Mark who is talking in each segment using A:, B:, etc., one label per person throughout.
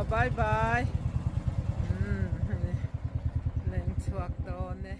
A: bye bye. Lên chuộc đồ nè.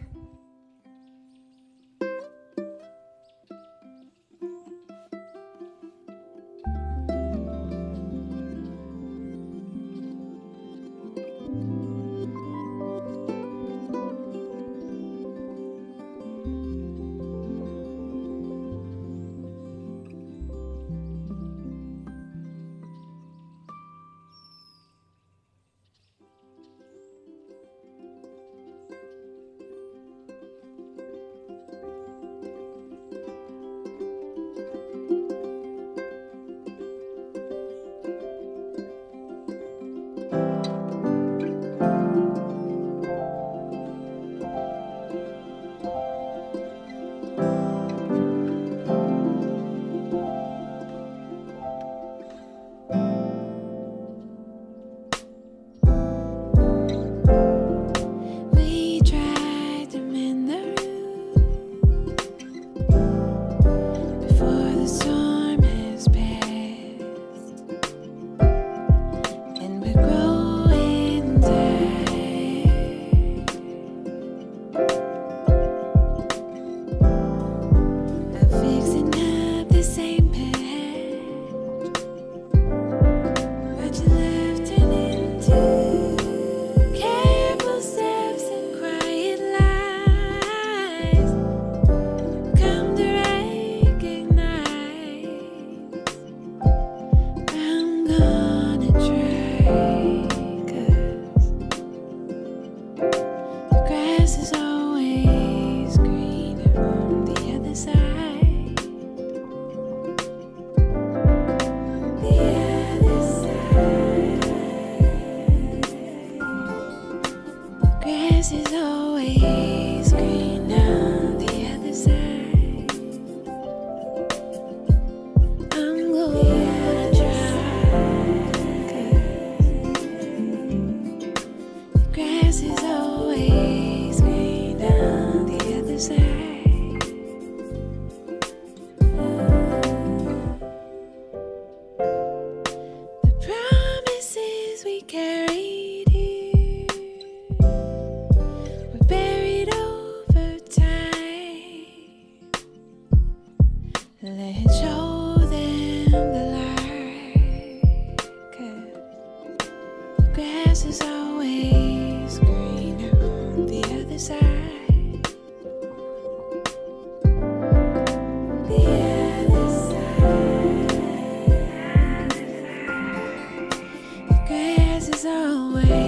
B: Always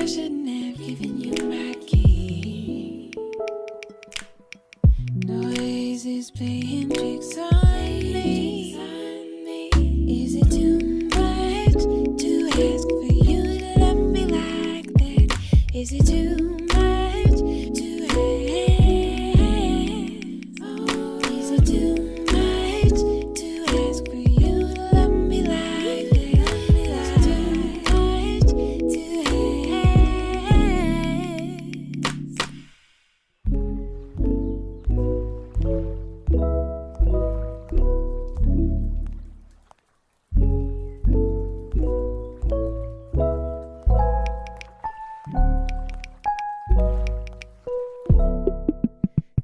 B: shouldn't have given you my key. Noise is playing tricks on me. Is it too much to ask for you to love me like that? Is it too much to ask? Is it too much to ask for you to love me like that? Is it too much to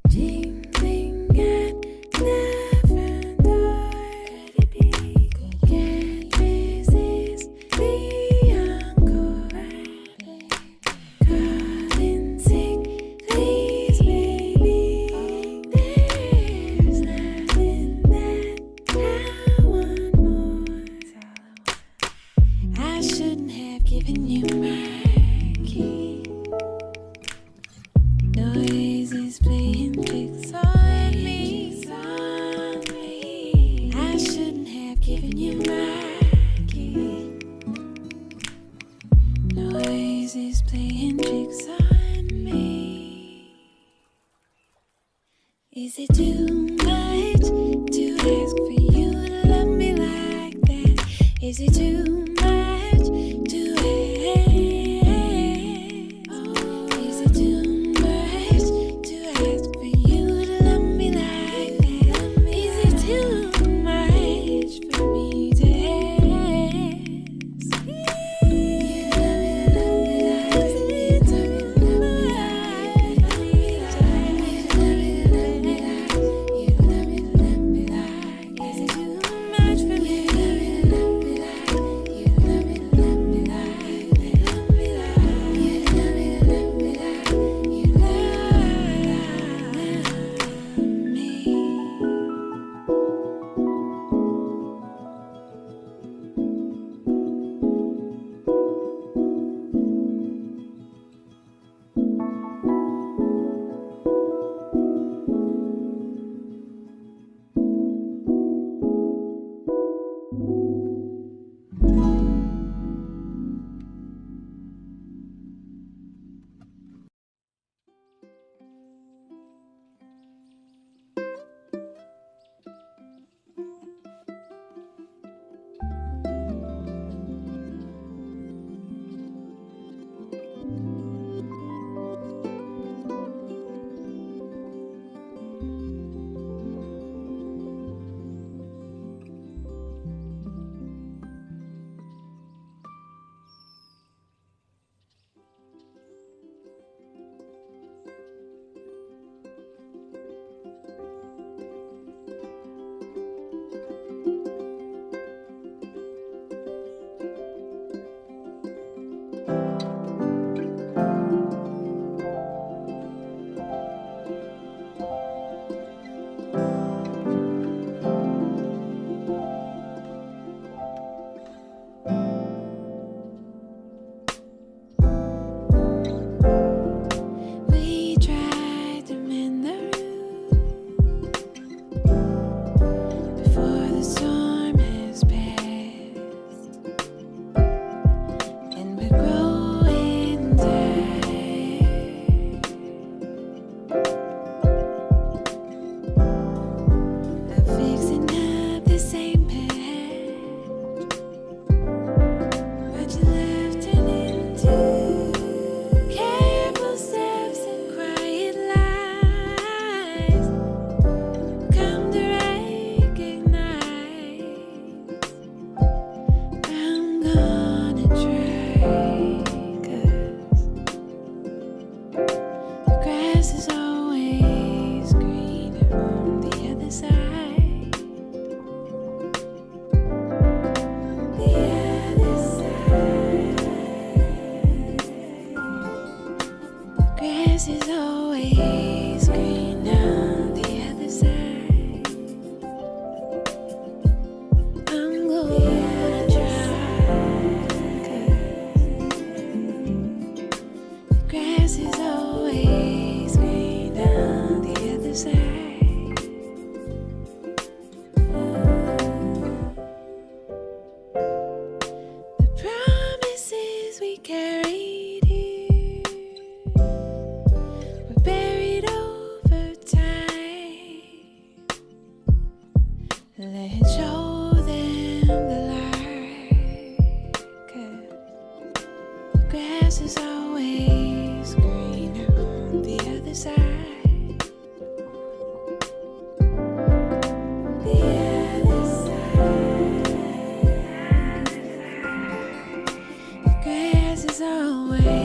B: Jingling at the front door. Could it be? Can't resist the encore. Calling sick, please, baby. There's nothing that I want more. I shouldn't have given you my key. Noise is playing tricks on me. I shouldn't have given you my key. Noise is playing tricks on me. Is it too much to ask for you to love me like that? Is it too much to ask? Is it too much to ask for you to love me like that? Is it too much for me to ask? You love me like that. Is it too much for me to ask? You love me like you love me like. Is it too much for me? You love me like you grass is always greener on the other side. The other side. The grass is always